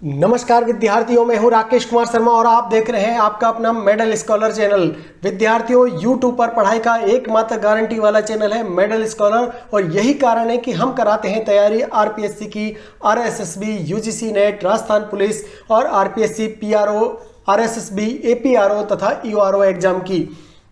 नमस्कार विद्यार्थियों, मैं हूं राकेश कुमार शर्मा और आप देख रहे हैं आपका अपना मेडल स्कॉलर चैनल। विद्यार्थियों, YouTube पर पढ़ाई का एकमात्र गारंटी वाला चैनल है मेडल स्कॉलर और यही कारण है कि हम कराते हैं तैयारी आरपीएससी की, RSSB, UGC net, Rajasthan police और आरपीएससी, पीआरओ, आरएसएसबी, एपीआरओ तथा ईओआरओ एग्जाम की।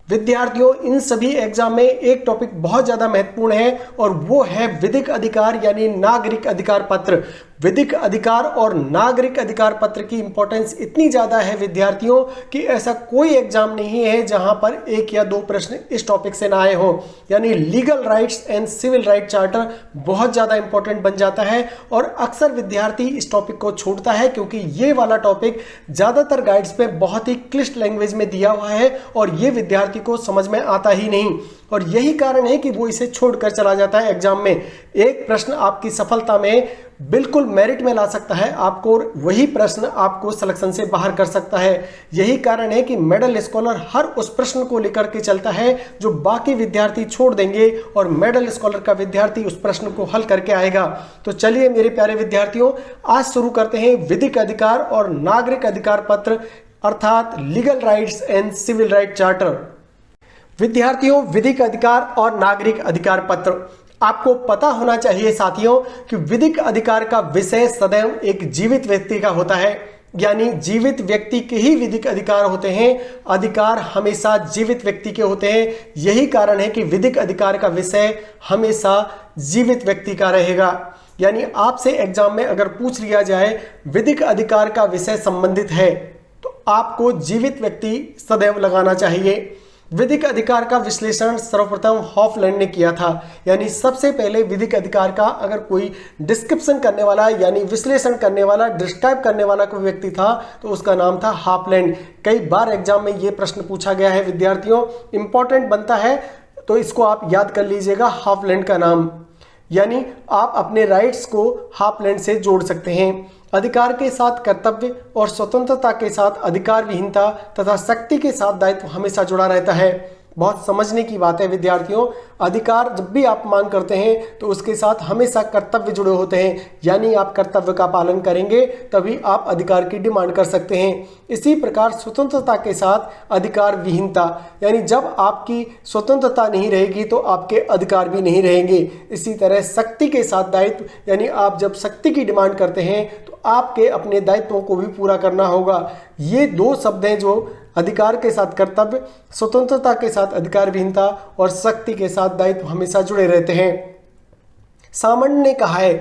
विद्यार्थियों, इन सभी एग्जाम में एक टॉपिक बहुत ज़्यादा महत्वपूर्ण है और वो है विधिक अधिकार यानी नागरिक अधिकार पत्र। विधिक अधिकार और नागरिक अधिकार पत्र की इंपॉर्टेंस इतनी ज़्यादा है विद्यार्थियों कि ऐसा कोई एग्जाम नहीं है जहां पर एक या दो प्रश्न इस टॉपिक से ना आए हों। यानी legal rights and civil right charter बहुत ज़्यादा इंपॉर्टेंट बन जाता है और अक्सर विद्यार्थी इस टॉपिक को छोड़ता है क्योंकि ये वाला टॉपिक ज़्यादातर गाइड्स पे बहुत ही क्लिष्ट लैंग्वेज में दिया हुआ है और ये विद्यार्थी को समझ में आता ही नहीं और यही कारण है कि वो इसे छोड़कर चला जाता है एग्जाम में। एक प्रश्न आपकी सफलता में बिल्कुल मेरिट में ला सकता है आपको, वही प्रश्न आपको सिलेक्शन से बाहर कर सकता है। यही कारण है कि मेडल स्कॉलर हर उस प्रश्न को लेकर के चलता है जो बाकी विद्यार्थी छोड़ देंगे और मेडल स्कॉलर का विद्यार्थी उस प्रश्न को हल करके आएगा। तो चलिए मेरे प्यारे विद्यार्थियों, आज शुरू करते हैं विधिक अधिकार और नागरिक अधिकार पत्र अर्थात legal rights and civil right charter. विद्यार्थियों, विधिक अधिकार और नागरिक अधिकार पत्र आपको पता होना चाहिए साथियों कि विधिक अधिकार का विषय सदैव एक जीवित व्यक्ति का होता है, यानी जीवित व्यक्ति के ही विधिक अधिकार होते हैं। अधिकार हमेशा जीवित व्यक्ति के होते हैं। यही कारण है कि विधिक अधिकार का विषय हमेशा जीवित व्यक्ति का रहेगा। यानी आपसे एग्जाम में अगर पूछ लिया जाए विधिक अधिकार का विषय संबंधित है तो आपको जीवित व्यक्ति सदैव लगाना चाहिए। विधिक अधिकार का विश्लेषण सर्वप्रथम हॉफलैंड ने किया था। यानी सबसे पहले विधिक अधिकार का अगर कोई डिस्क्रिप्शन करने वाला यानी विश्लेषण करने वाला, डिस्क्राइब करने वाला कोई व्यक्ति था तो उसका नाम था हॉफलैंड। कई बार एग्जाम में ये प्रश्न पूछा गया है विद्यार्थियों, इंपॉर्टेंट बनता है तो इसको आप याद कर लीजिएगा, हॉफलैंड का नाम। यानी आप अपने राइट्स को हॉफलैंड से जोड़ सकते हैं। अधिकार के साथ कर्तव्य और स्वतंत्रता के साथ अधिकार विहीनता तथा शक्ति के साथ दायित्व हमेशा जुड़ा रहता है। बहुत समझने की बात है विद्यार्थियों, अधिकार जब भी आप मांग करते हैं तो उसके साथ हमेशा कर्तव्य जुड़े होते हैं। यानी आप कर्तव्य का पालन करेंगे तभी आप अधिकार की डिमांड कर सकते हैं। इसी प्रकार स्वतंत्रता के साथ अधिकार विहीनता, यानी जब आपकी स्वतंत्रता नहीं रहेगी तो आपके अधिकार भी नहीं रहेंगे। इसी तरह शक्ति के साथ दायित्व, यानी आप जब शक्ति की डिमांड करते हैं तो आपके अपने दायित्वों को भी पूरा करना होगा। ये दो शब्द हैं जो अधिकार के साथ कर्तव्य, स्वतंत्रता के साथ अधिकार विहीनता और शक्ति के साथ दायित्व हमेशा जुड़े रहते हैं। सामंत ने कहा है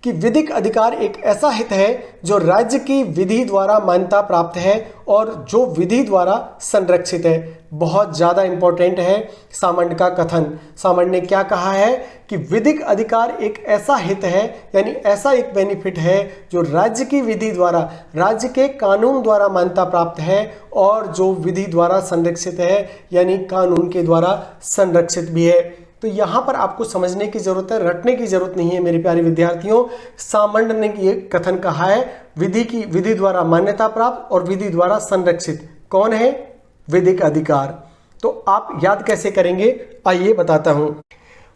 कि विधिक अधिकार एक ऐसा हित है जो राज्य की विधि द्वारा मान्यता प्राप्त है और जो विधि द्वारा संरक्षित है। बहुत ज़्यादा इंपॉर्टेंट है सामंत का कथन। सामंत ने क्या कहा है कि विधिक अधिकार एक ऐसा हित है यानी ऐसा एक बेनिफिट है जो राज्य की विधि द्वारा, राज्य के कानून द्वारा मान्यता प्राप्त है और जो विधि द्वारा संरक्षित है यानी कानून के द्वारा संरक्षित भी है। तो यहाँ पर आपको समझने की जरूरत है, रटने की जरूरत नहीं है मेरे प्यारे विद्यार्थियों। सामंत ने ये कथन कहा है, विधि द्वारा मान्यता प्राप्त और विधि द्वारा संरक्षित कौन है? विधिक अधिकार। तो आप याद कैसे करेंगे आइए बताता हूं।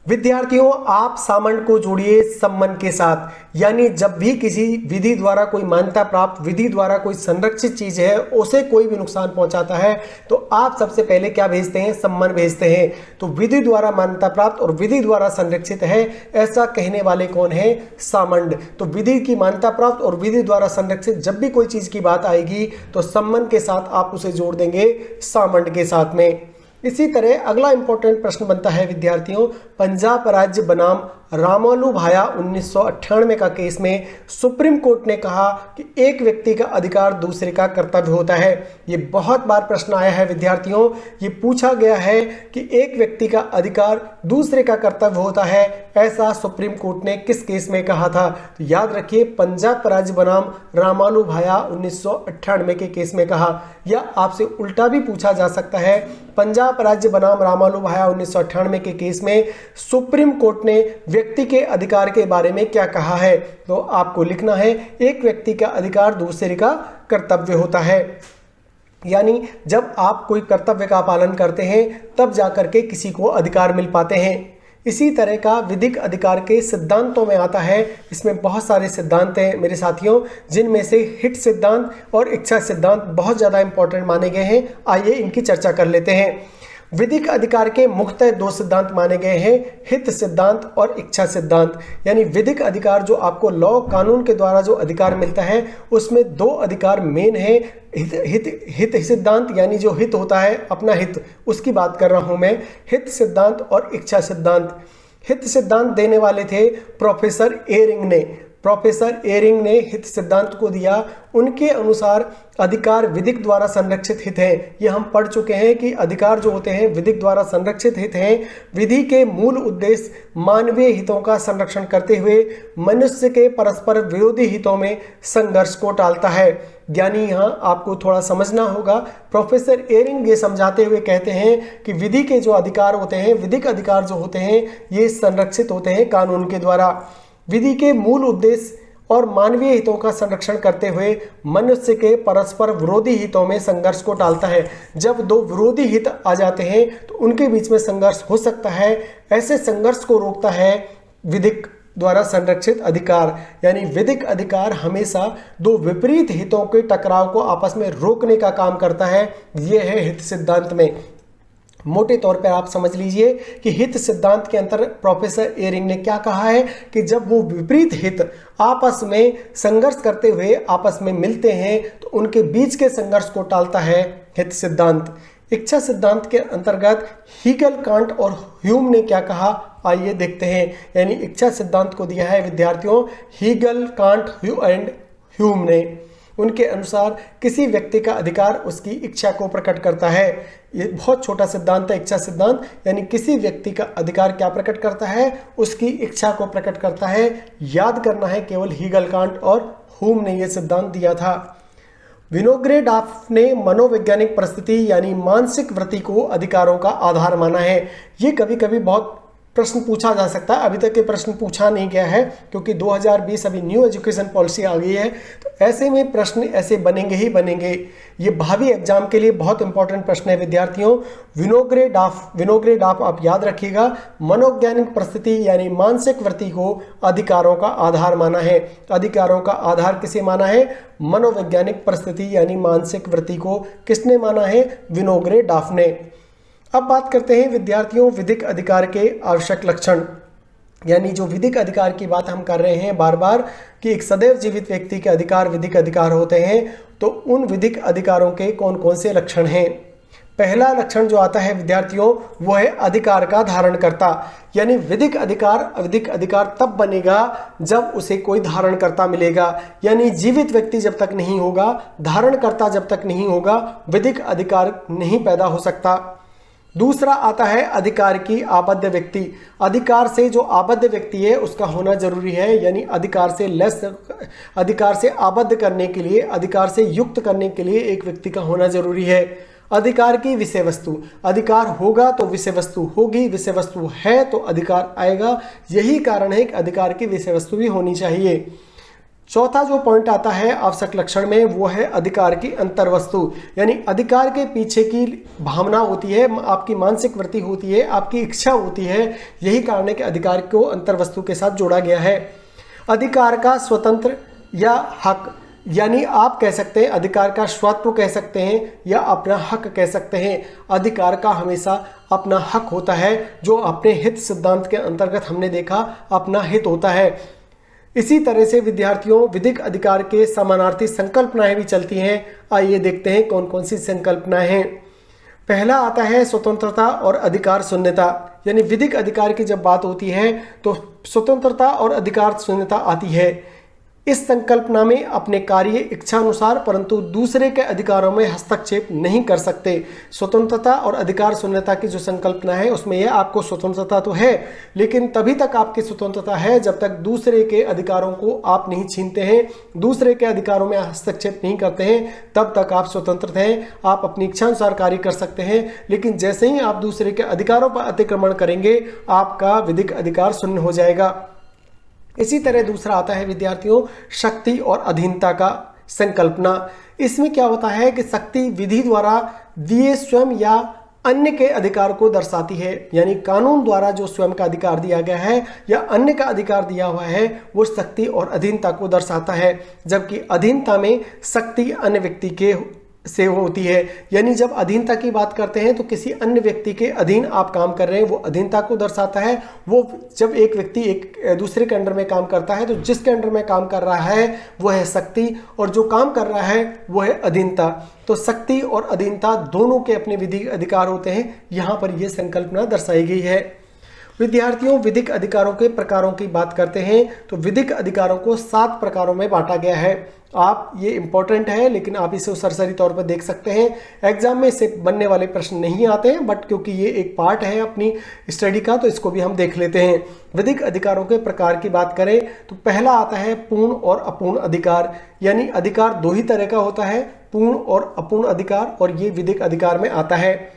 विद्यार्थियों, आप सामंत को जोड़िए संबंध के साथ, यानी जब भी किसी विधि द्वारा कोई मान्यता प्राप्त, विधि द्वारा कोई संरक्षित चीज है उसे कोई भी नुकसान पहुंचाता है तो आप सबसे पहले क्या भेजते हैं? संबंध भेजते हैं। तो विधि द्वारा मान्यता प्राप्त और विधि द्वारा संरक्षित है ऐसा कहने वाले कौन है? सामंत। तो विधि की मान्यता प्राप्त और विधि द्वारा संरक्षित जब भी कोई चीज की बात आएगी तो संबंध के साथ आप उसे जोड़ देंगे सामंत के साथ में। इसी तरह अगला इंपॉर्टेंट प्रश्न बनता है विद्यार्थियों, पंजाब राज्य बनाम रामालू भाया 1998 का केस में सुप्रीम कोर्ट ने कहा कि एक व्यक्ति का अधिकार दूसरे का कर्तव्य होता है। ये बहुत बार प्रश्न आया है विद्यार्थियों, ये पूछा गया है कि एक व्यक्ति का अधिकार दूसरे का कर्तव्य होता है, ऐसा सुप्रीम कोर्ट ने किस केस में कहा था? तो याद रखिए, पंजाब राज्य बनाम रामालू भाया 1998 के केस में कहा। या आपसे उल्टा भी पूछा जा सकता है, पंजाब राज्य बनाम रामालू भाया 1998 के केस में सुप्रीम कोर्ट ने व्यक्ति के अधिकार के बारे में क्या कहा है? तो आपको लिखना है, एक व्यक्ति का अधिकार दूसरे का कर्तव्य होता है। यानी जब आप कोई कर्तव्य का पालन करते हैं तब जाकर के किसी को अधिकार मिल पाते हैं। इसी तरह का विधिक अधिकार के सिद्धांतों में आता है। इसमें बहुत सारे सिद्धांत हैं मेरे साथियों, जिनमें से हित सिद्धांत और इच्छा सिद्धांत बहुत ज़्यादा इंपॉर्टेंट माने गए हैं। आइए इनकी चर्चा कर लेते हैं। विधिक अधिकार के मुख्यतः दो सिद्धांत माने गए हैं, हित सिद्धांत और इच्छा सिद्धांत। यानी विधिक अधिकार जो आपको लॉ कानून के द्वारा जो अधिकार मिलता है, उसमें दो अधिकार मेन है। हित सिद्धांत यानी जो हित होता है, अपना हित, उसकी बात कर रहा हूं मैं, हित सिद्धांत और इच्छा सिद्धांत। हित सिद्धांत देने वाले थे प्रोफेसर एरिंग ने। प्रोफेसर एरिंग ने हित सिद्धांत को दिया। उनके अनुसार अधिकार विधिक द्वारा संरक्षित हित हैं। ये हम पढ़ चुके हैं कि अधिकार जो होते हैं विधिक द्वारा संरक्षित हित हैं। विधि के मूल उद्देश्य मानवीय हितों का संरक्षण करते हुए मनुष्य के परस्पर विरोधी हितों में संघर्ष को टालता है। यानी यहाँ आपको थोड़ा समझना होगा। प्रोफेसर एरिंग ये समझाते हुए कहते हैं कि विधि के जो अधिकार होते हैं, विधिक अधिकार जो होते हैं, ये संरक्षित होते हैं कानून के द्वारा। विधि के मूल उद्देश्य और मानवीय हितों का संरक्षण करते हुए मनुष्य के परस्पर विरोधी हितों में संघर्ष को टालता है। जब दो विरोधी हित आ जाते हैं तो उनके बीच में संघर्ष हो सकता है। ऐसे संघर्ष को रोकता है विधिक द्वारा संरक्षित अधिकार। यानी विधिक अधिकार हमेशा दो विपरीत हितों के टकराव को आपस में रोकने का काम करता है। यह है हित सिद्धांत में। मोटे तौर पर आप समझ लीजिए कि हित सिद्धांत के अंतर प्रोफेसर एरिंग ने क्या कहा है कि जब वो विपरीत हित आपस में संघर्ष करते हुए आपस में मिलते हैं तो उनके बीच के संघर्ष को टालता है हित सिद्धांत। इच्छा सिद्धांत के अंतर्गत हीगल, कांट और ह्यूम ने क्या कहा, आइए देखते हैं। यानी इच्छा सिद्धांत को दिया है विद्यार्थियों हीगल, कांट एंड ह्यूम ने। उनके अनुसार किसी व्यक्ति का अधिकार उसकी इच्छा को प्रकट करता है। ये बहुत छोटा सिद्धांत है इच्छा सिद्धांत। यानी किसी व्यक्ति का अधिकार क्या प्रकट करता है, उसकी इच्छा को प्रकट करता है। याद करना है, केवल हीगल, कांट और ह्यूम ने यह सिद्धांत दिया था। विनोग्रेडॉफ ने मनोवैज्ञानिक परिस्थिति यानी मानसिक वृत्ति को अधिकारों का आधार माना है। ये कभी कभी बहुत प्रश्न पूछा जा सकता है। अभी तक ये प्रश्न पूछा नहीं गया है क्योंकि 2020 अभी न्यू एजुकेशन पॉलिसी आ गई है, तो ऐसे में प्रश्न ऐसे बनेंगे ही बनेंगे। ये भावी एग्जाम के लिए बहुत इंपॉर्टेंट प्रश्न है विद्यार्थियों। विनोग्रेडॉफ आप याद रखिएगा, मनोवैज्ञानिक परिस्थिति यानी मानसिक वृत्ति को अधिकारों का आधार माना है। अधिकारों का आधार किसे माना है? मनोवैज्ञानिक परिस्थिति यानी मानसिक वृत्ति को किसने माना है? विनोग्रेडॉफ ने। अब बात करते हैं विद्यार्थियों विधिक अधिकार के आवश्यक लक्षण। यानी जो विधिक अधिकार की बात हम कर रहे हैं बार बार कि एक सदैव जीवित व्यक्ति के अधिकार विधिक अधिकार होते हैं, तो उन विधिक अधिकारों के कौन कौन से लक्षण हैं? पहला लक्षण जो आता है विद्यार्थियों वो है अधिकार का धारणकर्ता। यानी विधिक अधिकार तब बनेगा जब उसे कोई धारणकर्ता मिलेगा। यानी जीवित व्यक्ति जब तक नहीं होगा, धारणकर्ता जब तक नहीं होगा, विधिक अधिकार नहीं पैदा हो सकता। दूसरा आता है अधिकार की आबद्ध व्यक्ति। अधिकार से जो आबद्ध व्यक्ति है उसका होना जरूरी है। यानी अधिकार से आबद्ध करने के लिए, अधिकार से युक्त करने के लिए एक व्यक्ति का होना जरूरी है। अधिकार की विषय वस्तु, अधिकार होगा तो विषय वस्तु होगी, विषय वस्तु है तो अधिकार आएगा। यही कारण है कि अधिकार की विषय वस्तु भी होनी चाहिए। चौथा जो पॉइंट आता है आवश्यक लक्षण में वो है अधिकार की अंतर्वस्तु। यानी अधिकार के पीछे की भावना होती है, आपकी मानसिक वृत्ति होती है, आपकी इच्छा होती है। यही कारण है कि अधिकार को अंतर्वस्तु के साथ जोड़ा गया है। अधिकार का स्वतंत्र या हक, यानी आप कह सकते हैं अधिकार का स्वत्व कह सकते हैं या अपना हक कह सकते हैं। अधिकार का हमेशा अपना हक होता है, जो अपने हित सिद्धांत के अंतर्गत हमने देखा अपना हित होता है। इसी तरह से विद्यार्थियों विधिक अधिकार के समानार्थी संकल्पनाएं भी चलती हैं। आइए देखते हैं कौन कौन सी संकल्पनाएं हैं। पहला आता है स्वतंत्रता और अधिकार शून्यता। यानी विधिक अधिकार की जब बात होती है तो स्वतंत्रता और अधिकार शून्यता आती है। इस संकल्पना में अपने कार्य इच्छा अनुसार परंतु दूसरे के अधिकारों में हस्तक्षेप नहीं कर सकते। स्वतंत्रता और अधिकार शून्यता की जो संकल्पना है उसमें यह आपको स्वतंत्रता तो है, लेकिन तभी तक आपकी स्वतंत्रता है जब तक दूसरे के अधिकारों को आप नहीं छीनते हैं, दूसरे के अधिकारों में हस्तक्षेप नहीं करते हैं, तब तक आप स्वतंत्र हैं। आप अपनी इच्छा अनुसार कार्य कर सकते हैं, लेकिन जैसे ही आप दूसरे के अधिकारों पर अतिक्रमण करेंगे आपका विधिक अधिकार शून्य हो जाएगा। इसी तरह दूसरा आता है विद्यार्थियों शक्ति और अधीनता का संकल्पना। इसमें क्या होता है कि शक्ति विधि द्वारा दिए स्वयं या अन्य के अधिकार को दर्शाती है, यानी कानून द्वारा जो स्वयं का अधिकार दिया गया है या अन्य का अधिकार दिया हुआ है वो शक्ति और अधीनता को दर्शाता है, जबकि अधीनता में शक्ति अन्य व्यक्ति के से होती है। यानी जब अधीनता की बात करते हैं तो किसी अन्य व्यक्ति के अधीन आप काम कर रहे हैं, वो अधीनता को दर्शाता है। वो जब एक व्यक्ति एक दूसरे के अंडर में काम करता है तो जिसके अंडर में काम कर रहा है वो है शक्ति और जो काम कर रहा है वो है अधीनता। तो शक्ति और अधीनता दोनों के अपने विधिक अधिकार होते हैं, यहाँ पर यह संकल्पना दर्शाई गई है। विद्यार्थियों, विधिक अधिकारों के प्रकारों की बात करते हैं तो विधिक अधिकारों को 7 प्रकारों में बांटा गया है। आप ये इंपॉर्टेंट है लेकिन आप इसे सरसरी तौर पर देख सकते हैं। एग्जाम में इससे बनने वाले प्रश्न नहीं आते हैं, बट क्योंकि ये एक पार्ट है अपनी स्टडी का तो इसको भी हम देख लेते हैं। विधिक अधिकारों के प्रकार की बात करें तो पहला आता है पूर्ण और अपूर्ण अधिकार, यानी अधिकार 2 ही तरह का होता है, पूर्ण और अपूर्ण अधिकार, और ये विधिक अधिकार में आता है।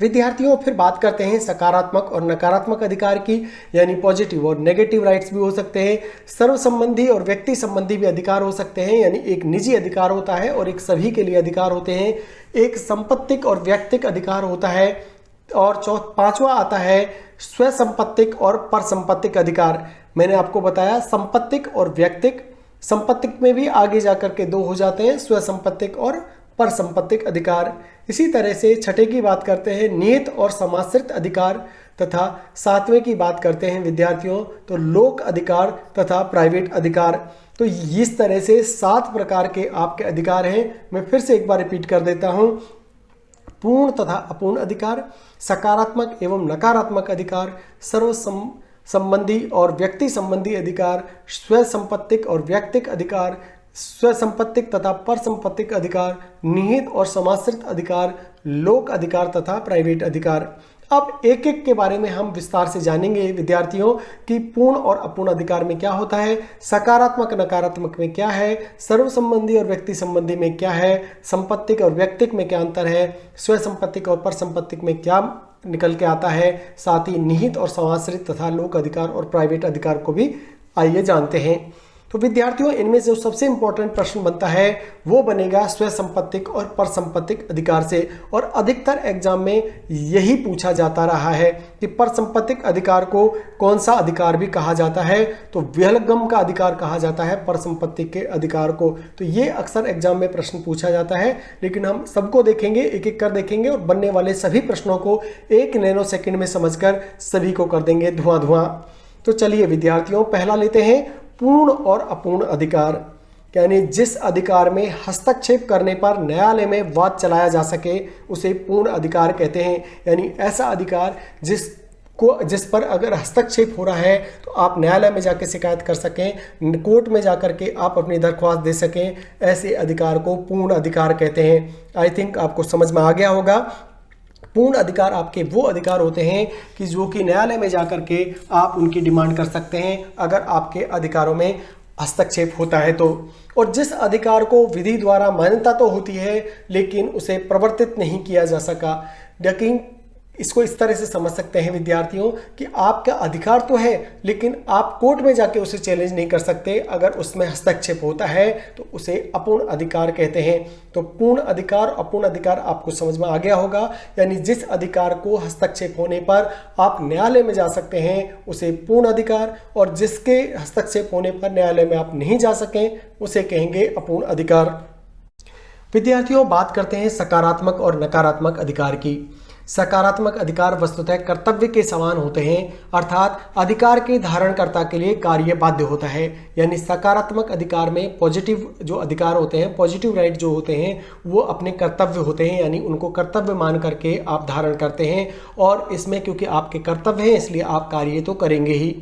विद्यार्थियों, फिर बात करते हैं सकारात्मक और नकारात्मक अधिकार की, यानी पॉजिटिव और नेगेटिव राइट्स भी हो सकते हैं। सर्व संबंधी और व्यक्ति संबंधी भी अधिकार हो सकते हैं, यानी एक निजी अधिकार होता है और एक सभी के लिए अधिकार होते हैं। एक संपत्तिक और व्यक्तिक अधिकार होता है, और 5वां आता है स्वसंपत्तिक और परसंपत्तिक अधिकार। मैंने आपको बताया संपत्तिक और व्यक्तिक, संपत्तिक में भी आगे जाकर के 2 हो जाते हैं, स्वसंपत्तिक और परसंपत्तिक अधिकार। इसी तरह से छठे की बात करते हैं निहित और समाश्रित अधिकार, तथा 7वें की बात करते हैं विद्यार्थियों तो लोक अधिकार तथा प्राइवेट अधिकार। तो इस तरह से 7 प्रकार के आपके अधिकार हैं। मैं फिर से एक बार रिपीट कर देता हूं। पूर्ण तथा अपूर्ण अधिकार, सकारात्मक एवं नकारात्मक अधिकार, सर्व संबंधी और व्यक्ति संबंधी अधिकार, स्वसंपत्तिक और व्यक्तिक अधिकार, स्वसंपत्तिक तथा परसंपत्तिक अधिकार, निहित और समाश्रित अधिकार, लोक अधिकार तथा प्राइवेट अधिकार। अब एक एक के बारे में हम विस्तार से जानेंगे विद्यार्थियों कि पूर्ण और अपूर्ण अधिकार में क्या होता है, सकारात्मक नकारात्मक में क्या है, सर्व संबंधी और व्यक्ति संबंधी में क्या है, संपत्तिक और व्यक्तिक में क्या अंतर है, स्वसंपत्तिक और परसंपत्तिक में क्या निकल के आता है, साथ ही निहित और समाश्रित तथा लोक अधिकार और प्राइवेट अधिकार को भी आइए जानते हैं। तो विद्यार्थियों, इनमें जो सबसे इंपॉर्टेंट प्रश्न बनता है वो बनेगा स्वसंपत्तिक और परसंपत्तिक अधिकार से, और अधिकतर एग्जाम में यही पूछा जाता रहा है कि परसंपत्तिक अधिकार को कौन सा अधिकार भी कहा जाता है, तो विहंगम का अधिकार कहा जाता है परसंपत्तिक के अधिकार को। तो ये अक्सर एग्जाम में प्रश्न पूछा जाता है, लेकिन हम सबको देखेंगे, एक एक कर देखेंगे और बनने वाले सभी प्रश्नों को 1 नैनो सेकेंड में समझकर सभी को कर देंगे धुआं। तो चलिए विद्यार्थियों, पहला लेते हैं पूर्ण और अपूर्ण अधिकार, यानी जिस अधिकार में हस्तक्षेप करने पर न्यायालय में वाद चलाया जा सके उसे पूर्ण अधिकार कहते हैं। यानी ऐसा अधिकार जिस पर अगर हस्तक्षेप हो रहा है तो आप न्यायालय में जाकर शिकायत कर सकें, कोर्ट में जाकर के आप अपनी दरख्वास्त दे सकें, ऐसे अधिकार को पूर्ण अधिकार कहते हैं। आई थिंक आपको समझ में आ गया होगा। पूर्ण अधिकार आपके वो अधिकार होते हैं कि जो कि न्यायालय में जाकर के आप उनकी डिमांड कर सकते हैं अगर आपके अधिकारों में हस्तक्षेप होता है तो। और जिस अधिकार को विधि द्वारा मान्यता तो होती है लेकिन उसे प्रवर्तित नहीं किया जा सका, लेकिन इसको इस तरह से समझ सकते हैं विद्यार्थियों कि आपका अधिकार तो है लेकिन आप कोर्ट में जाके उसे चैलेंज नहीं कर सकते। अगर उसमें हस्तक्षेप होता है तो उसे अपूर्ण अधिकार कहते हैं। तो पूर्ण अधिकार, अपूर्ण अधिकार आपको समझ में आ गया होगा, यानी जिस अधिकार को हस्तक्षेप होने पर आप न्यायालय में जा सकते हैं उसे पूर्ण अधिकार, और जिसके हस्तक्षेप होने पर न्यायालय में आप नहीं जा सकें उसे कहेंगे अपूर्ण अधिकार। विद्यार्थियों, बात करते हैं सकारात्मक और नकारात्मक अधिकार की। सकारात्मक अधिकार वस्तुतः कर्तव्य के समान होते हैं, अर्थात अधिकार के धारणकर्ता के लिए कार्य बाध्य होता है। यानी सकारात्मक अधिकार में पॉजिटिव जो अधिकार होते हैं, पॉजिटिव राइट जो होते हैं वो अपने कर्तव्य होते हैं, यानी उनको कर्तव्य मान करके आप धारण करते हैं, और इसमें क्योंकि आपके कर्तव्य हैं इसलिए आप कार्य तो करेंगे ही।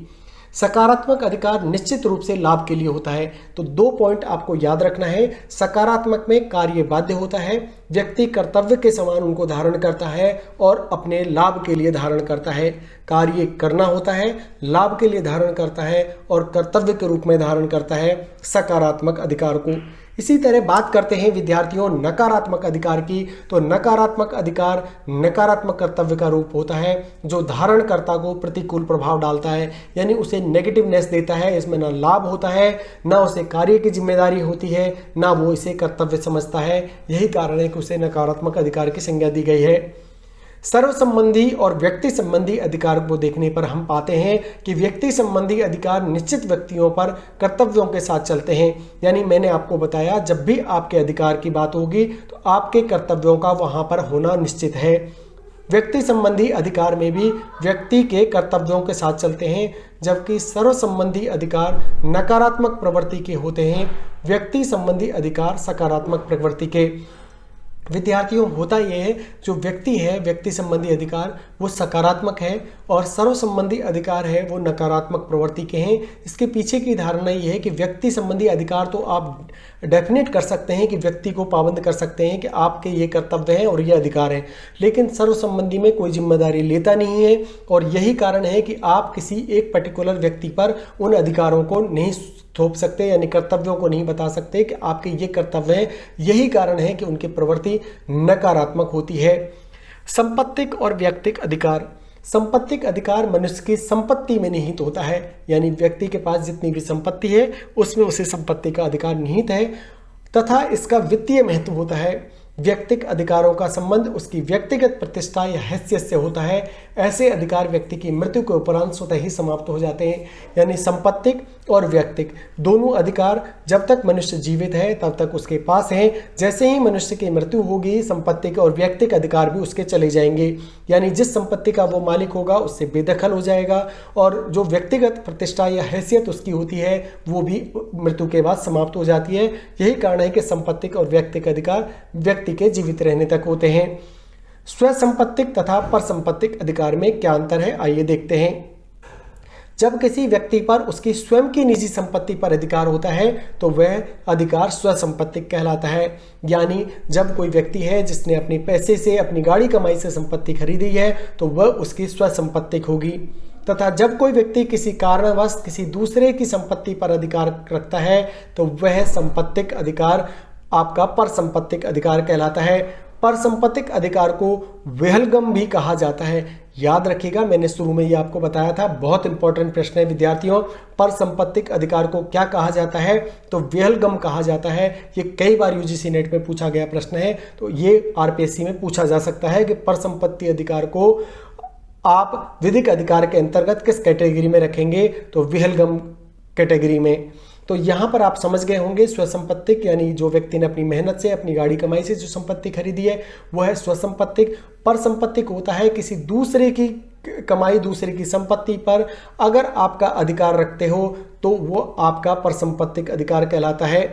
सकारात्मक अधिकार निश्चित रूप से लाभ के लिए होता है। तो 2 पॉइंट आपको याद रखना है। सकारात्मक में कार्य बाध्य होता है, व्यक्ति कर्तव्य के समान उनको धारण करता है और अपने लाभ के लिए धारण करता है। कार्य करना होता है, लाभ के लिए धारण करता है और कर्तव्य के रूप में धारण करता है सकारात्मक अधिकार को। इसी तरह बात करते हैं विद्यार्थियों नकारात्मक अधिकार की। तो नकारात्मक अधिकार नकारात्मक कर्तव्य का रूप होता है जो धारणकर्ता को प्रतिकूल प्रभाव डालता है, यानी उसे नेगेटिवनेस देता है। इसमें ना लाभ होता है, ना उसे कार्य की जिम्मेदारी होती है, ना वो इसे कर्तव्य समझता है। यही कारण है कि उसे नकारात्मक अधिकार की संज्ञा दी गई है। सर्व संबंधी और व्यक्ति संबंधी अधिकार को देखने पर हम पाते हैं कि व्यक्ति संबंधी अधिकार निश्चित व्यक्तियों पर कर्तव्यों के साथ चलते हैं। यानी मैंने आपको बताया, जब भी आपके अधिकार की बात होगी तो आपके कर्तव्यों का वहां पर होना निश्चित है। व्यक्ति संबंधी अधिकार में भी व्यक्ति के कर्तव्यों के साथ चलते हैं, जबकि सर्व संबंधी अधिकार नकारात्मक प्रवृत्ति के होते हैं, व्यक्ति संबंधी अधिकार सकारात्मक प्रवृत्ति के। विद्यार्थियों, होता यह है, जो व्यक्ति है, व्यक्ति संबंधी अधिकार वो सकारात्मक है और सर्व संबंधी अधिकार है वो नकारात्मक प्रवृत्ति के हैं। इसके पीछे की धारणा ये है कि व्यक्ति संबंधी अधिकार तो आप डेफिनेट कर सकते हैं कि व्यक्ति को पाबंद कर सकते हैं कि आपके ये कर्तव्य हैं और ये अधिकार हैं, लेकिन सर्व संबंधी में कोई जिम्मेदारी लेता नहीं है। और यही कारण है कि आप किसी एक पर्टिकुलर व्यक्ति पर उन अधिकारों को नहीं थोप सकते, यानी कर्तव्यों को नहीं बता सकते कि आपके ये कर्तव्य हैं। यही कारण है कि उनकी प्रवृत्ति नकारात्मक होती है। संपत्तिक और व्यक्तिक अधिकार। संपत्तिक अधिकार मनुष्य की संपत्ति में निहित होता है, यानी व्यक्ति के पास जितनी भी संपत्ति है उसमें उसे संपत्ति का अधिकार निहित है तथा इसका वित्तीय महत्व होता है। व्यक्तिक अधिकारों का संबंध उसकी व्यक्तिगत प्रतिष्ठा या हैसियत से होता है। ऐसे अधिकार व्यक्ति की मृत्यु के उपरांत स्वतः ही समाप्त हो जाते हैं। यानी संपत्तिक और व्यक्तिक दोनों अधिकार जब तक मनुष्य जीवित है तब तक उसके पास हैं। जैसे ही मनुष्य की मृत्यु होगी, संपत्तिक और व्यक्तिक अधिकार भी उसके चले जाएंगे। यानी जिस संपत्ति का वो मालिक होगा उससे बेदखल हो जाएगा और जो व्यक्तिगत प्रतिष्ठा या हैसियत उसकी होती है वो भी मृत्यु के बाद समाप्त हो जाती है। यही कारण है कि संपत्तिक और व्यक्तिक अधिकार व्यक्ति के जीवित रहने तक होते हैं। स्वसंपत्तिक तथा परसंपत्तिक अधिकार में क्या अंतर है, आइए देखते हैं। जब किसी व्यक्ति पर उसकी स्वयं की निजी संपत्ति पर अधिकार होता है तो वह अधिकार स्वसंपत्तिक कहलाता है। यानी जब कोई व्यक्ति है जिसने अपने पैसे से, अपनी गाड़ी कमाई से संपत्ति खरीदी है तो वह उसकी स्वसंपत्तिक होगी। तथा जब कोई व्यक्ति किसी कारणवश किसी दूसरे की संपत्ति पर अधिकार रखता है तो वह संपत्तिक अधिकार आपका परसंपत्तिक अधिकार कहलाता है। परसंपत्तिक अधिकार को विहंगम भी कहा जाता है। याद रखिएगा, मैंने शुरू में ये आपको बताया था, बहुत इंपॉर्टेंट प्रश्न है विद्यार्थियों। परसंपत्तिक अधिकार को क्या कहा जाता है, तो विहंगम कहा जाता है। ये कई बार यूजीसी नेट में पूछा गया प्रश्न है, तो ये आरपीएससी में पूछा जा सकता है कि परसंपत्ति अधिकार को आप विधिक अधिकार के अंतर्गत किस कैटेगरी में रखेंगे, तो विहंगम कैटेगरी में। तो यहाँ पर आप समझ गए होंगे, स्वसंपत्तिक यानी जो व्यक्ति ने अपनी मेहनत से, अपनी गाड़ी कमाई से जो संपत्ति खरीदी है वो है स्वसंपत्तिक। परसंपत्तिक होता है किसी दूसरे की कमाई, दूसरे की संपत्ति पर अगर आपका अधिकार रखते हो तो वो आपका परसंपत्तिक अधिकार कहलाता है।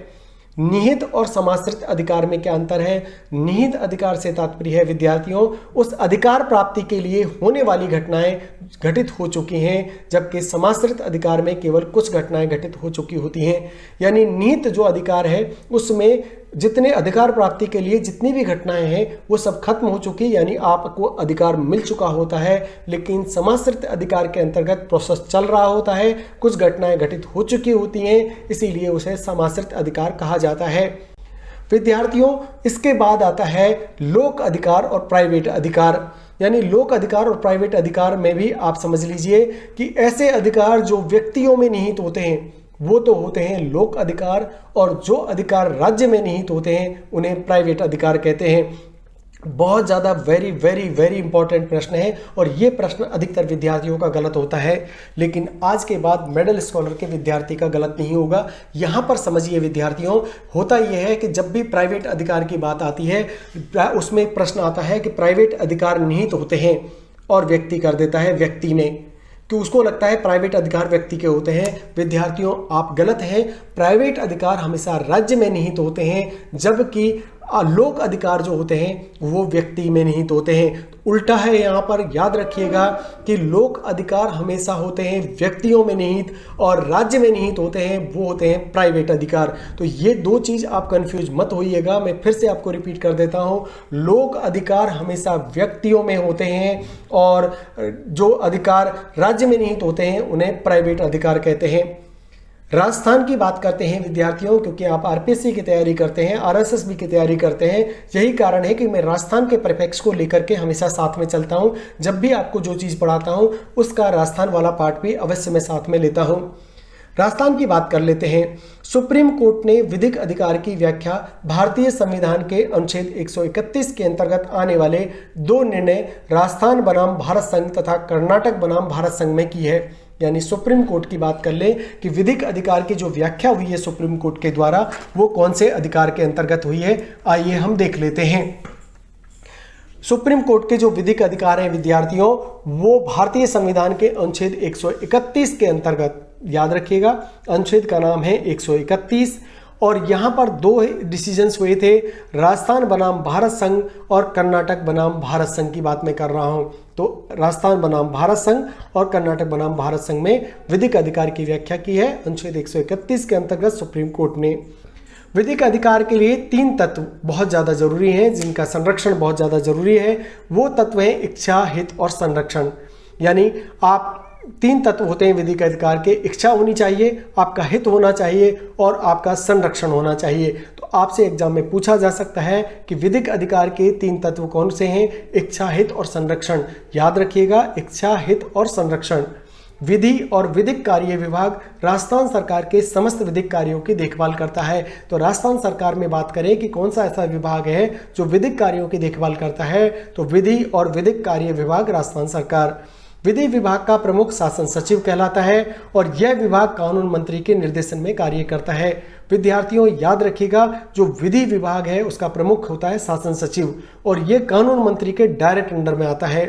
निहित और समाश्रित अधिकार में क्या अंतर है? निहित अधिकार से तात्पर्य है विद्यार्थियों उस अधिकार प्राप्ति के लिए होने वाली घटनाएं घटित हो चुकी हैं, जबकि समाश्रित अधिकार में केवल कुछ घटनाएं घटित हो चुकी होती हैं। यानी निहित जो अधिकार है उसमें जितने अधिकार प्राप्ति के लिए जितनी भी घटनाएं हैं वो सब खत्म हो चुकी, यानी आपको अधिकार मिल चुका होता है। लेकिन समाश्रित अधिकार के अंतर्गत प्रोसेस चल रहा होता है, कुछ घटनाएं घटित हो चुकी होती हैं, इसीलिए उसे समाश्रित अधिकार कहा जाता है। विद्यार्थियों, इसके बाद आता है लोक अधिकार और प्राइवेट अधिकार। यानी लोक अधिकार और प्राइवेट अधिकार में भी आप समझ लीजिए कि ऐसे अधिकार जो व्यक्तियों में निहित होते हैं वो तो होते हैं लोक अधिकार, और जो अधिकार राज्य में निहित होते हैं उन्हें प्राइवेट अधिकार कहते हैं। बहुत ज़्यादा वेरी वेरी वेरी इंपॉर्टेंट प्रश्न है और ये प्रश्न अधिकतर विद्यार्थियों का गलत होता है, लेकिन आज के बाद मिडिल स्कॉलर के विद्यार्थी का गलत नहीं होगा। यहाँ पर समझिए विद्यार्थियों, होता यह है कि जब भी प्राइवेट अधिकार की बात आती है उसमें प्रश्न आता है कि प्राइवेट अधिकार निहित होते हैं और व्यक्ति कर देता है व्यक्ति में, कि उसको लगता है प्राइवेट अधिकार व्यक्ति के होते हैं। विद्यार्थियों, आप गलत हैं। प्राइवेट अधिकार हमेशा राज्य में निहित होते हैं, जबकि लोक अधिकार जो होते हैं वो व्यक्ति में निहित होते हैं। उल्टा है यहाँ पर, याद रखिएगा कि लोक अधिकार हमेशा होते हैं व्यक्तियों में निहित और राज्य में निहित होते हैं वो होते हैं प्राइवेट अधिकार। तो ये दो चीज़ आप कंफ्यूज मत होइएगा। मैं फिर से आपको रिपीट कर देता हूँ, लोक अधिकार हमेशा व्यक्तियों में होते हैं और जो अधिकार राज्य में निहित होते हैं उन्हें प्राइवेट अधिकार कहते हैं। राजस्थान की बात करते हैं विद्यार्थियों, क्योंकि आप आरपीएससी की तैयारी करते हैं, आरएसएस की तैयारी करते हैं, यही कारण है कि मैं राजस्थान के प्रीफिक्स को लेकर के हमेशा साथ में चलता हूं। जब भी आपको जो चीज़ पढ़ाता हूं उसका राजस्थान वाला पार्ट भी अवश्य मैं साथ में लेता हूं। राजस्थान की बात कर लेते हैं। सुप्रीम कोर्ट ने विधिक अधिकार की व्याख्या भारतीय संविधान के अनुच्छेद 131 के अंतर्गत आने वाले 2 निर्णय राजस्थान बनाम भारत संघ तथा कर्नाटक बनाम भारत संघ में की है। यानी सुप्रीम कोर्ट की बात कर ले कि विधिक अधिकार की जो व्याख्या हुई है सुप्रीम कोर्ट के द्वारा वो कौन से अधिकार के अंतर्गत हुई है, आइए हम देख लेते हैं। सुप्रीम कोर्ट के जो विधिक अधिकार हैं विद्यार्थियों, वो भारतीय संविधान के अनुच्छेद 131 के अंतर्गत, याद रखिएगा अनुच्छेद का नाम है 131, और यहाँ पर 2 डिसीजंस हुए थे, राजस्थान बनाम भारत संघ और कर्नाटक बनाम भारत संघ की बात मैं कर रहा हूँ। तो राजस्थान बनाम भारत संघ और कर्नाटक बनाम भारत संघ में विधिक अधिकार की व्याख्या की है अनुच्छेद 131 के अंतर्गत सुप्रीम कोर्ट ने। विधिक अधिकार के लिए 3 तत्व बहुत ज़्यादा जरूरी हैं, जिनका संरक्षण बहुत ज़्यादा जरूरी है। वो तत्व हैं इच्छा, हित और संरक्षण। यानी आप 3 तत्व होते हैं विधिक अधिकार के, इच्छा होनी चाहिए, आपका हित होना चाहिए और आपका संरक्षण होना चाहिए। तो आपसे एग्जाम में पूछा जा सकता है कि विधिक अधिकार के 3 तत्व कौन से हैं, इच्छा, हित और संरक्षण। याद रखिएगा, इच्छा, हित और संरक्षण। विधि और विधिक कार्य विभाग राजस्थान सरकार के समस्त विधिक कार्यों की देखभाल करता है। तो राजस्थान सरकार में बात करें कि कौन सा ऐसा विभाग है जो विधिक कार्यों की देखभाल करता है, तो विधि और विधिक कार्य विभाग राजस्थान सरकार। विधि विभाग का प्रमुख शासन सचिव कहलाता है और यह विभाग कानून मंत्री के निर्देशन में कार्य करता है। विद्यार्थियों याद रखिएगा, जो विधि विभाग है उसका प्रमुख होता है शासन सचिव और यह कानून मंत्री के डायरेक्ट अंडर में आता है।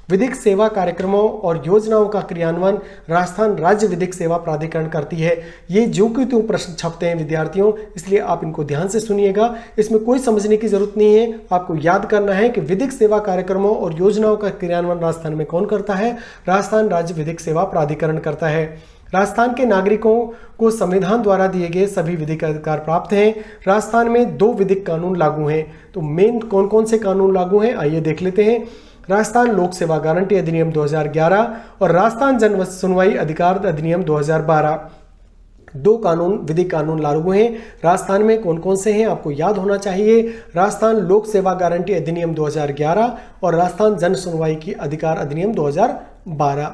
विधिक सेवा कार्यक्रमों और योजनाओं का क्रियान्वयन राजस्थान राज्य विधिक सेवा प्राधिकरण करती है। ये जो कि त्यों प्रश्न छपते हैं विद्यार्थियों, इसलिए आप इनको ध्यान से सुनिएगा, इसमें कोई समझने की जरूरत नहीं है। आपको याद करना है कि विधिक सेवा कार्यक्रमों और योजनाओं का क्रियान्वयन राजस्थान में कौन करता है, राजस्थान राज्य विधिक सेवा प्राधिकरण करता है। राजस्थान के नागरिकों को संविधान द्वारा दिए गए सभी विधिक अधिकार प्राप्त हैं। राजस्थान में 2 विधिक कानून लागू हैं। तो मेन कौन कौन से कानून लागू हैं, आइए देख लेते हैं। राजस्थान लोक सेवा गारंटी अधिनियम 2011 और राजस्थान जन सुनवाई अधिकार अधिनियम 2012, 2 कानून विधिक कानून लागू हैं। राजस्थान में कौन कौन से हैं आपको याद होना चाहिए, राजस्थान लोक सेवा गारंटी अधिनियम 2011 और राजस्थान जन सुनवाई की अधिकार अधिनियम 2012।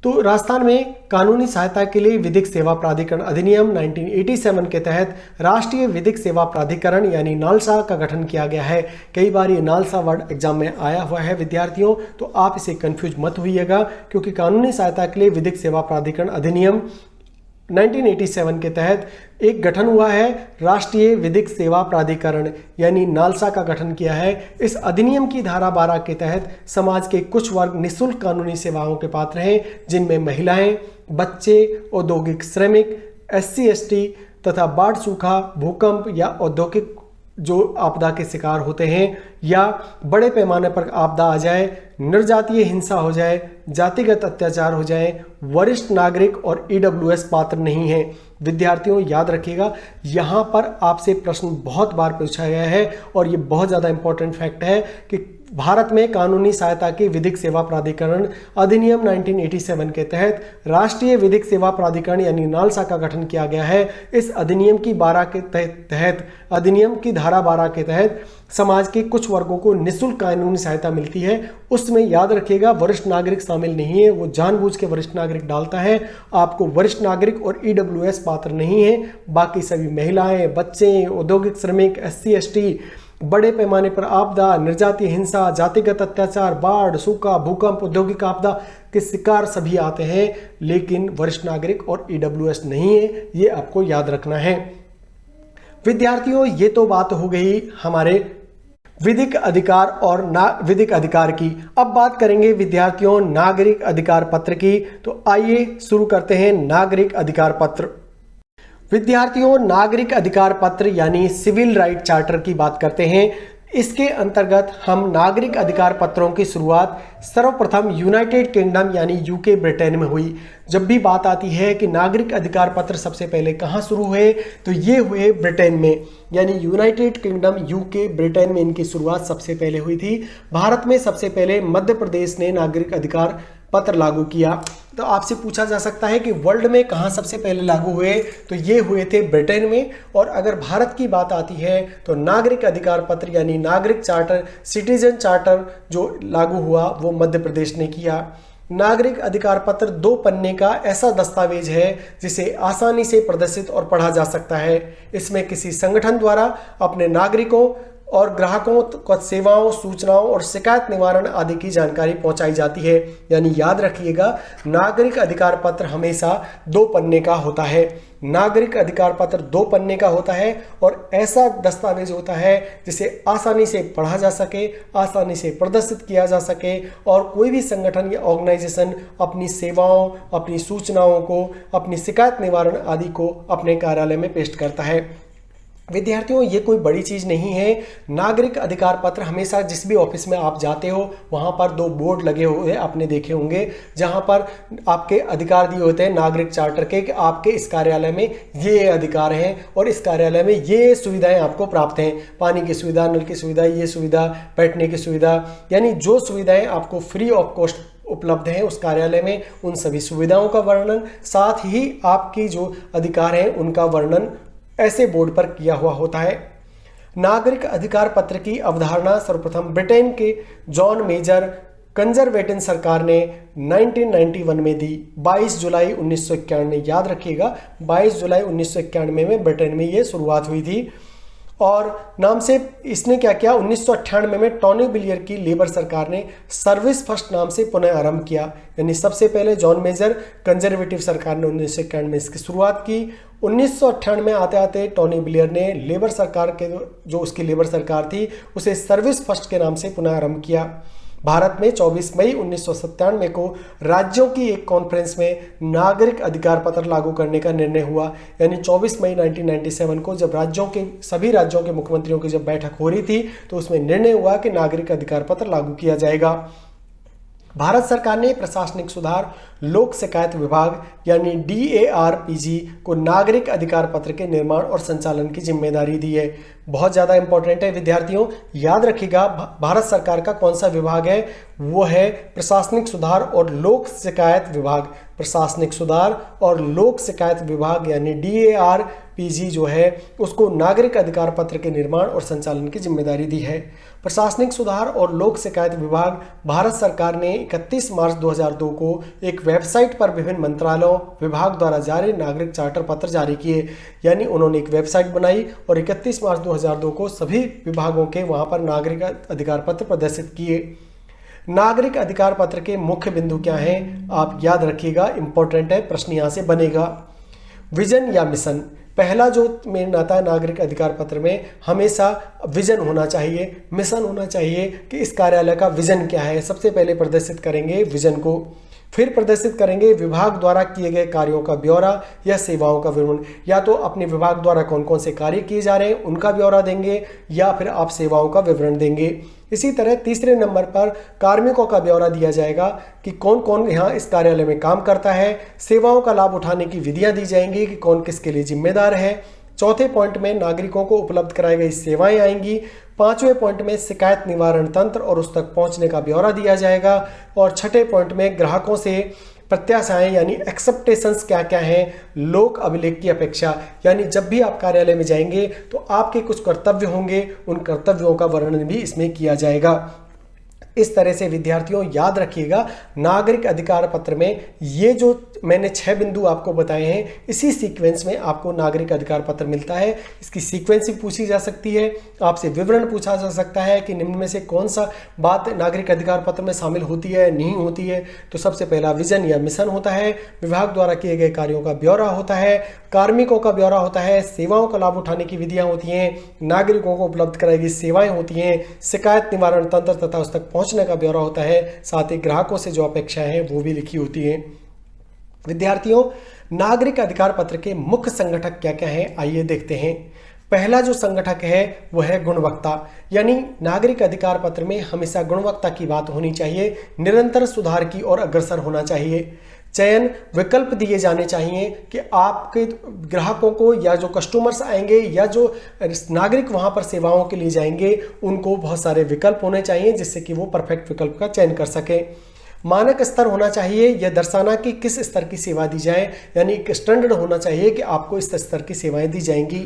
तो राजस्थान में कानूनी सहायता के लिए विधिक सेवा प्राधिकरण अधिनियम 1987 के तहत राष्ट्रीय विधिक सेवा प्राधिकरण यानी नालसा का गठन किया गया है। कई बार ये नालसा वर्ड एग्जाम में आया हुआ है विद्यार्थियों, तो आप इसे कंफ्यूज मत होइएगा, क्योंकि कानूनी सहायता के लिए विधिक सेवा प्राधिकरण अधिनियम 1987 के तहत एक गठन हुआ है, राष्ट्रीय विधिक सेवा प्राधिकरण यानी नालसा का गठन किया है। इस अधिनियम की धारा 12 के तहत समाज के कुछ वर्ग निःशुल्क कानूनी सेवाओं के पात्र हैं, जिनमें महिलाएं, बच्चे, औद्योगिक श्रमिक, SC ST तथा बाढ़, सूखा, भूकंप या औद्योगिक जो आपदा के शिकार होते हैं या बड़े पैमाने पर आपदा आ जाए, निर्जातीय हिंसा हो जाए, जातिगत अत्याचार हो जाए, वरिष्ठ नागरिक और EWS पात्र नहीं है। विद्यार्थियों याद रखिएगा, यहाँ पर आपसे प्रश्न बहुत बार पूछा गया है और ये बहुत ज़्यादा इंपॉर्टेंट फैक्ट है कि भारत में कानूनी सहायता की विधिक सेवा प्राधिकरण अधिनियम 1987 के तहत राष्ट्रीय विधिक सेवा प्राधिकरण यानी नालसा का गठन किया गया है। इस अधिनियम की 12 के तहत अधिनियम की धारा 12 के तहत समाज के कुछ वर्गों को निःशुल्क कानूनी सहायता मिलती है। उसमें याद रखिएगा वरिष्ठ नागरिक शामिल नहीं है, वो जानबूझ के वरिष्ठ नागरिक डालता है। आपको वरिष्ठ नागरिक और EWS पात्र नहीं है, बाकी सभी महिलाएं, बच्चे, औद्योगिक श्रमिक, SC ST, बड़े पैमाने पर आपदा, निर्जातीय हिंसा, जातिगत अत्याचार, बाढ़, सूखा, भूकंप, औद्योगिक आपदा के शिकार सभी आते हैं, लेकिन वरिष्ठ नागरिक और EWS नहीं है, ये आपको याद रखना है। विद्यार्थियों ये तो बात हो गई हमारे विधिक अधिकार और विधिक अधिकार की। अब बात करेंगे विद्यार्थियों नागरिक अधिकार पत्र की। तो आइए शुरू करते हैं नागरिक अधिकार पत्र। विद्यार्थियों नागरिक अधिकार पत्र यानी सिविल राइट चार्टर की बात करते हैं। इसके अंतर्गत हम नागरिक अधिकार पत्रों की शुरुआत सर्वप्रथम यूनाइटेड किंगडम यानी UK ब्रिटेन में हुई। जब भी बात आती है कि नागरिक अधिकार पत्र सबसे पहले कहाँ शुरू हुए, तो ये हुए ब्रिटेन में, यानी यूनाइटेड किंगडम UK ब्रिटेन में इनकी शुरुआत सबसे पहले हुई थी। भारत में सबसे पहले मध्य प्रदेश ने नागरिक अधिकार पत्र लागू किया। तो आपसे पूछा जा सकता है कि वर्ल्ड में कहाँ सबसे पहले लागू हुए, तो ये हुए थे ब्रिटेन में। और अगर भारत की बात आती है तो नागरिक अधिकार पत्र यानी नागरिक चार्टर, सिटीजन चार्टर जो लागू हुआ वो मध्य प्रदेश ने किया। नागरिक अधिकार पत्र 2 पन्ने का ऐसा दस्तावेज है जिसे आसानी से प्रदर्शित और पढ़ा जा सकता है। इसमें किसी संगठन द्वारा अपने नागरिकों और ग्राहकों को सेवाओं, सूचनाओं और शिकायत निवारण आदि की जानकारी पहुंचाई जाती है। यानी याद रखिएगा, नागरिक अधिकार पत्र हमेशा 2 पन्ने का होता है। नागरिक अधिकार पत्र 2 पन्ने का होता है और ऐसा दस्तावेज होता है जिसे आसानी से पढ़ा जा सके, आसानी से प्रदर्शित किया जा सके और कोई भी संगठन या ऑर्गेनाइजेशन अपनी सेवाओं, अपनी सूचनाओं को, अपनी शिकायत निवारण आदि को अपने कार्यालय में पेश करता है। विद्यार्थियों, ये कोई बड़ी चीज़ नहीं है। नागरिक अधिकार पत्र हमेशा जिस भी ऑफिस में आप जाते हो वहाँ पर 2 बोर्ड लगे हुए आपने देखे होंगे, जहाँ पर आपके अधिकार दिए होते हैं नागरिक चार्टर के कि आपके इस कार्यालय में ये अधिकार हैं और इस कार्यालय में ये सुविधाएं आपको प्राप्त हैं। पानी की सुविधा, नल की सुविधा, ये सुविधा, बैठने की सुविधा, यानी जो सुविधाएँ आपको फ्री ऑफ कॉस्ट उपलब्ध है उस कार्यालय में, उन सभी सुविधाओं का वर्णन, साथ ही आपकी जो अधिकार हैं उनका वर्णन ऐसे बोर्ड पर किया हुआ होता है। नागरिक अधिकार पत्र की अवधारणा सर्वप्रथम ब्रिटेन के जॉन मेजर कंजरवेटिव सरकार ने 1991 में दी। 22 जुलाई 1991, याद रखिएगा 22 जुलाई 1991 में ब्रिटेन में ये शुरुआत हुई थी। और नाम से इसने क्या किया, 1998 में टोनी ब्लेयर की लेबर सरकार ने सर्विस फर्स्ट नाम से पुनः आरंभ किया। यानी सबसे पहले जॉन मेजर कंजर्वेटिव सरकार ने 1991 में इसकी शुरुआत की। 1998 में आते आते टोनी ब्लेयर ने लेबर सरकार के जो उसकी लेबर सरकार थी उसे सर्विस फर्स्ट के नाम से पुनः आरंभ किया। भारत में 24 मई 1997 को राज्यों की एक कॉन्फ्रेंस में नागरिक अधिकार पत्र लागू करने का निर्णय हुआ। यानी 24 मई 1997 को जब सभी राज्यों के मुख्यमंत्रियों की जब बैठक हो रही थी तो उसमें निर्णय हुआ कि नागरिक अधिकार पत्र लागू किया जाएगा। भारत सरकार ने प्रशासनिक सुधार लोक शिकायत विभाग यानी DARPG को नागरिक अधिकार पत्र के निर्माण और संचालन की जिम्मेदारी दी है। बहुत ज़्यादा इंपॉर्टेंट है विद्यार्थियों, याद रखिएगा भारत सरकार का कौन सा विभाग है, वो है प्रशासनिक सुधार और लोक शिकायत विभाग। प्रशासनिक सुधार और लोक शिकायत विभाग यानी DARPG जो है उसको नागरिक अधिकार पत्र के निर्माण और संचालन की जिम्मेदारी दी है। प्रशासनिक सुधार और लोक शिकायत विभाग भारत सरकार ने 31 मार्च 2002 को एक वेबसाइट पर विभिन्न मंत्रालयों, विभाग द्वारा जारी नागरिक चार्टर पत्र जारी किए। यानी उन्होंने एक वेबसाइट बनाई और 31 मार्च 2002 को सभी विभागों के वहां पर नागरिक अधिकार पत्र प्रदर्शित किए। नागरिक अधिकार पत्र के मुख्य बिंदु क्या हैं, आप याद रखिएगा, इंपॉर्टेंट है, प्रश्न यहाँ से बनेगा। विजन या मिशन, पहला जो मेन आता है नागरिक अधिकार पत्र में, हमेशा विजन होना चाहिए, मिशन होना चाहिए कि इस कार्यालय का विजन क्या है। सबसे पहले प्रदर्शित करेंगे विजन को, फिर प्रदर्शित करेंगे विभाग द्वारा किए गए कार्यों का ब्यौरा या सेवाओं का विवरण। या तो अपने विभाग द्वारा कौन कौन से कार्य किए जा रहे हैं उनका ब्यौरा देंगे या फिर आप सेवाओं का विवरण देंगे। इसी तरह तीसरे नंबर पर कार्मिकों का ब्यौरा दिया जाएगा कि कौन कौन यहाँ इस कार्यालय में काम करता है। सेवाओं का लाभ उठाने की विधियाँ दी जाएंगी कि कौन किसके लिए जिम्मेदार है। चौथे पॉइंट में नागरिकों को उपलब्ध कराई गई सेवाएं आएंगी। पांचवें पॉइंट में शिकायत निवारण तंत्र और उस तक पहुंचने का ब्यौरा दिया जाएगा। और छठे पॉइंट में ग्राहकों से प्रत्याशाएं यानी एक्सेप्टेशंस क्या क्या हैं लोक अभिलेख की अपेक्षा। यानी जब भी आप कार्यालय में जाएंगे तो आपके कुछ कर्तव्य होंगे, उन कर्तव्यों का वर्णन भी इसमें किया जाएगा। इस तरह से विद्यार्थियों याद रखिएगा, नागरिक अधिकार पत्र में ये जो मैंने 6 बिंदु आपको बताए हैं, इसी सीक्वेंस में आपको नागरिक अधिकार पत्र मिलता है। इसकी सीक्वेंसिंग पूछी जा सकती है, आपसे विवरण पूछा जा सकता है कि निम्न में से कौन सा बात नागरिक अधिकार पत्र में शामिल होती है नहीं होती है। तो सबसे पहला विजन या मिशन होता है, विभाग द्वारा किए गए कार्यों का ब्यौरा होता है, कार्मिकों का ब्यौरा होता है, सेवाओं का लाभ उठाने की विधियाँ होती हैं, नागरिकों को उपलब्ध कराई गई सेवाएं होती हैं, शिकायत निवारण तंत्र तथा उस तक पहुंचने का ब्यौरा होता है, साथ ही ग्राहकों से जो अपेक्षाएं हैं वो भी लिखी होती हैं। विद्यार्थियों, नागरिक अधिकार पत्र के मुख्य संगठक क्या क्या हैं, आइए देखते हैं। पहला जो संगठक है वो है गुणवत्ता। यानी नागरिक अधिकार पत्र में हमेशा गुणवत्ता की बात होनी चाहिए, निरंतर सुधार की ओर अग्रसर होना चाहिए। चयन विकल्प दिए जाने चाहिए कि आपके ग्राहकों को या जो कस्टमर्स आएंगे या जो नागरिक वहां पर सेवाओं के लिए जाएंगे उनको बहुत सारे विकल्प होने चाहिए जिससे कि वो परफेक्ट विकल्प का चयन कर सके। मानक स्तर होना चाहिए, यह दर्शाना कि किस स्तर की सेवा दी जाए, यानी एक स्टैंडर्ड होना चाहिए कि आपको इस स्तर की सेवाएं दी जाएंगी।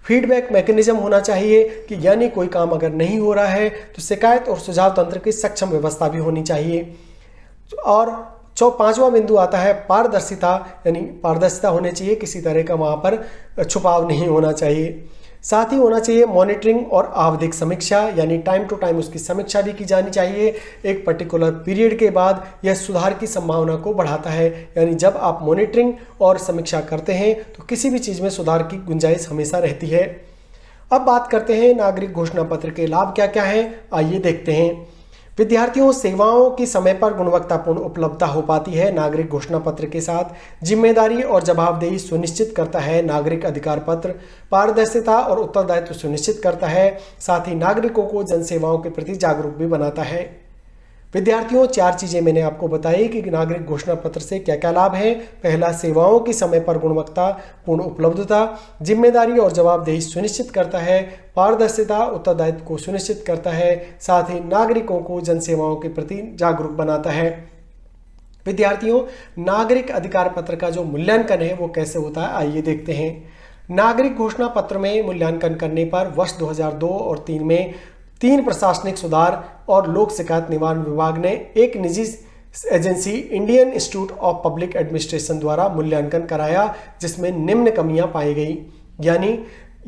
फीडबैक मैकेनिज्म होना चाहिए कि यानी कोई काम अगर नहीं हो रहा है तो शिकायत और सुझाव तंत्र की सक्षम व्यवस्था भी होनी चाहिए। और पांचवा बिंदु आता है पारदर्शिता, यानी पारदर्शिता होनी चाहिए, किसी तरह का वहाँ पर छुपाव नहीं होना चाहिए। साथ ही होना चाहिए मॉनिटरिंग और आवधिक समीक्षा, यानी टाइम टू टाइम उसकी समीक्षा भी की जानी चाहिए। एक पर्टिकुलर पीरियड के बाद यह सुधार की संभावना को बढ़ाता है, यानी जब आप मॉनिटरिंग और समीक्षा करते हैं तो किसी भी चीज़ में सुधार की गुंजाइश हमेशा रहती है। अब बात करते हैं नागरिक घोषणा पत्र के लाभ क्या क्या हैं, आइए देखते हैं। विद्यार्थियों सेवाओं की समय पर गुणवत्तापूर्ण उपलब्धता हो पाती है नागरिक घोषणा पत्र के साथ। जिम्मेदारी और जवाबदेही सुनिश्चित करता है नागरिक अधिकार पत्र। पारदर्शिता और उत्तरदायित्व सुनिश्चित करता है, साथ ही नागरिकों को जन सेवाओं के प्रति जागरूक भी बनाता है। विद्यार्थियों 4 चीजें मैंने आपको बताई कि नागरिक घोषणा पत्र से क्या क्या लाभ हैं। पहला, सेवाओं की समय पर गुणवत्तापूर्ण उपलब्धता। जिम्मेदारी और जवाबदेही सुनिश्चित करता है। पारदर्शिता उत्तरदायित्व को सुनिश्चित करता है, साथ ही नागरिकों को जन सेवाओं के प्रति जागरूक बनाता है। विद्यार्थियों नागरिक अधिकार पत्र का जो मूल्यांकन है वो कैसे होता है, आइए देखते हैं। नागरिक घोषणा पत्र में मूल्यांकन करने पर वर्ष 2002 और 3 में 3 प्रशासनिक सुधार और लोक शिकायत निवारण विभाग ने एक निजी agency Indian institute of public administration द्वारा मूल्यांकन कराया, जिसमें निम्न कमियां पाई गई। यानी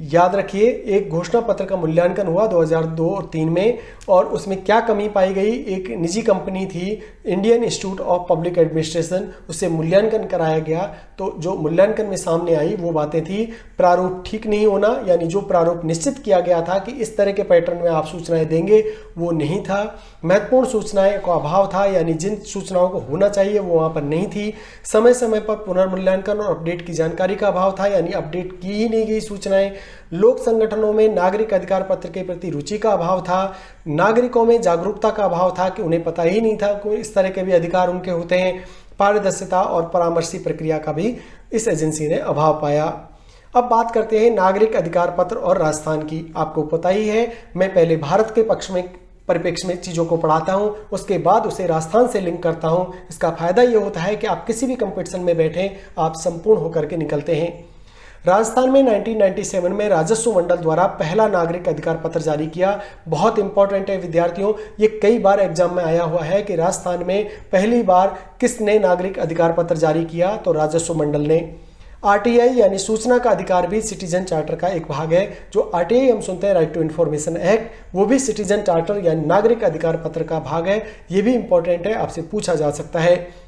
याद रखिए, एक घोषणा पत्र का मूल्यांकन हुआ 2002 और 3 में, और उसमें क्या कमी पाई गई। एक निजी कंपनी थी Indian institute of public administration, उससे मूल्यांकन कराया गया। तो जो मूल्यांकन में सामने आई वो बातें थी, प्रारूप ठीक नहीं होना, यानी जो प्रारूप निश्चित किया गया था कि इस तरह के पैटर्न में आप सूचनाएं देंगे वो नहीं था। महत्वपूर्ण सूचनाएं का अभाव था, यानी जिन सूचनाओं को होना चाहिए वो वहाँ पर नहीं थी। समय समय पर पुनर्मूल्यांकन और अपडेट की जानकारी का अभाव था, यानी अपडेट की ही नहीं गई सूचनाएं। लोक संगठनों में नागरिक अधिकार पत्र के प्रति रुचि का अभाव था। नागरिकों में जागरूकता का अभाव था कि उन्हें पता ही नहीं था कि इस तरह के भी अधिकार उनके होते हैं। पारदर्शिता और परामर्शी प्रक्रिया का भी इस एजेंसी ने अभाव पाया। अब बात करते हैं नागरिक अधिकार पत्र और राजस्थान की। आपको पता ही है, मैं पहले भारत के पक्ष में परिप्रेक्ष्य में चीज़ों को पढ़ाता हूं, उसके बाद उसे राजस्थान से लिंक करता हूं। इसका फायदा ये होता है कि आप किसी भी कंपटीशन में बैठें, आप संपूर्ण होकर के निकलते हैं। राजस्थान में 1997 में राजस्व मंडल द्वारा पहला नागरिक अधिकार पत्र जारी किया। बहुत इंपॉर्टेंट है विद्यार्थियों, ये कई बार एग्जाम में आया हुआ है कि राजस्थान में पहली बार किसने नागरिक अधिकार पत्र जारी किया, तो राजस्व मंडल ने। आरटीआई यानी सूचना का अधिकार भी सिटीजन चार्टर का एक भाग है। जो आरटीआई हम सुनते हैं, राइट टू इन्फॉर्मेशन एक्ट, वो भी सिटीजन चार्टर यानी नागरिक अधिकार पत्र का भाग है। ये भी इंपॉर्टेंट है, आपसे पूछा जा सकता है।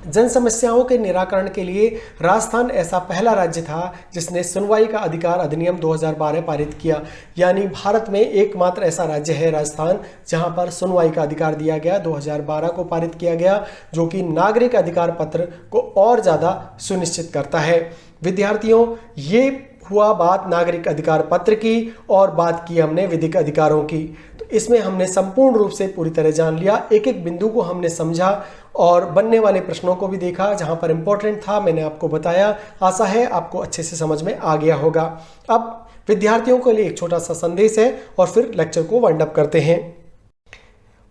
जन समस्याओं के निराकरण के लिए राजस्थान ऐसा पहला राज्य था जिसने सुनवाई का अधिकार अधिनियम 2012 पारित किया। यानी भारत में एकमात्र ऐसा राज्य है राजस्थान जहां पर सुनवाई का अधिकार दिया गया, 2012 को पारित किया गया, जो कि नागरिक अधिकार पत्र को और ज़्यादा सुनिश्चित करता है। विद्यार्थियों ये हुआ बात नागरिक अधिकार पत्र की, और बात की हमने विधिक अधिकारों की। तो इसमें हमने संपूर्ण रूप से पूरी तरह जान लिया, एक एक बिंदु को हमने समझा और बनने वाले प्रश्नों को भी देखा। जहां पर इंपॉर्टेंट था मैंने आपको बताया। आशा है आपको अच्छे से समझ में आ गया होगा। अब विद्यार्थियों के लिए एक छोटा सा संदेश है और फिर लेक्चर को वाइंड अप करते हैं।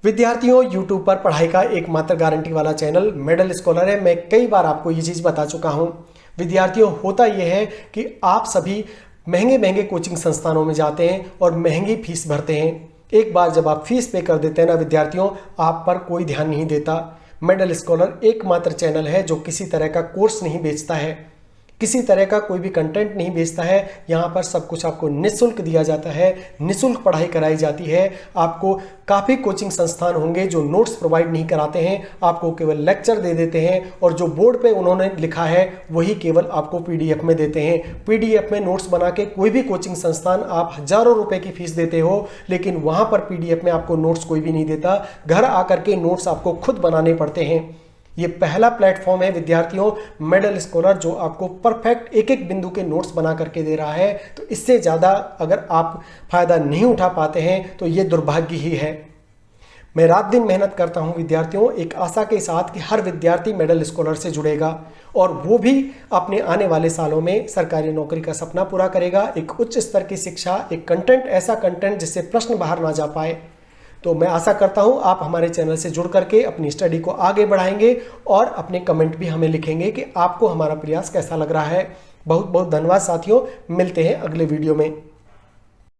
विद्यार्थियों YouTube पर पढ़ाई का एकमात्र गारंटी वाला चैनल मेडल स्कॉलर है। मैं कई बार आपको ये चीज़ बता चुका हूँ। विद्यार्थियों होता यह है कि आप सभी महंगे महंगे कोचिंग संस्थानों में जाते हैं और महंगी फीस भरते हैं। एक बार जब आप फीस पे कर देते हैं ना विद्यार्थियों, आप पर कोई ध्यान नहीं देता। मेडल स्कॉलर एकमात्र चैनल है जो किसी तरह का कोर्स नहीं बेचता है, किसी तरह का कोई भी कंटेंट नहीं बेचता है। यहाँ पर सब कुछ आपको निःशुल्क दिया जाता है, निःशुल्क पढ़ाई कराई जाती है। आपको काफ़ी कोचिंग संस्थान होंगे जो नोट्स प्रोवाइड नहीं कराते हैं, आपको केवल लेक्चर दे देते हैं, और जो बोर्ड पे उन्होंने लिखा है वही केवल आपको PDF में देते हैं। PDF में नोट्स बना के कोई भी कोचिंग संस्थान आप हज़ारों रुपए की फीस देते हो, लेकिन वहाँ पर PDF में आपको नोट्स कोई भी नहीं देता। घर आकर के नोट्स आपको खुद बनाने पड़ते हैं। ये पहला प्लेटफॉर्म है विद्यार्थियों मेडल स्कॉलर जो आपको परफेक्ट एक एक बिंदु के नोट्स बना करके दे रहा है। तो इससे ज़्यादा अगर आप फायदा नहीं उठा पाते हैं तो ये दुर्भाग्य ही है। मैं रात दिन मेहनत करता हूं विद्यार्थियों, एक आशा के साथ कि हर विद्यार्थी मेडल स्कॉलर से जुड़ेगा और वो भी अपने आने वाले सालों में सरकारी नौकरी का सपना पूरा करेगा। एक उच्च स्तर की शिक्षा, एक कंटेंट, ऐसा कंटेंट जिससे प्रश्न बाहर ना जा पाए। तो मैं आशा करता हूं आप हमारे चैनल से जुड़ करके अपनी स्टडी को आगे बढ़ाएंगे और अपने कमेंट भी हमें लिखेंगे कि आपको हमारा प्रयास कैसा लग रहा है। बहुत बहुत धन्यवाद साथियों, मिलते हैं अगले वीडियो में।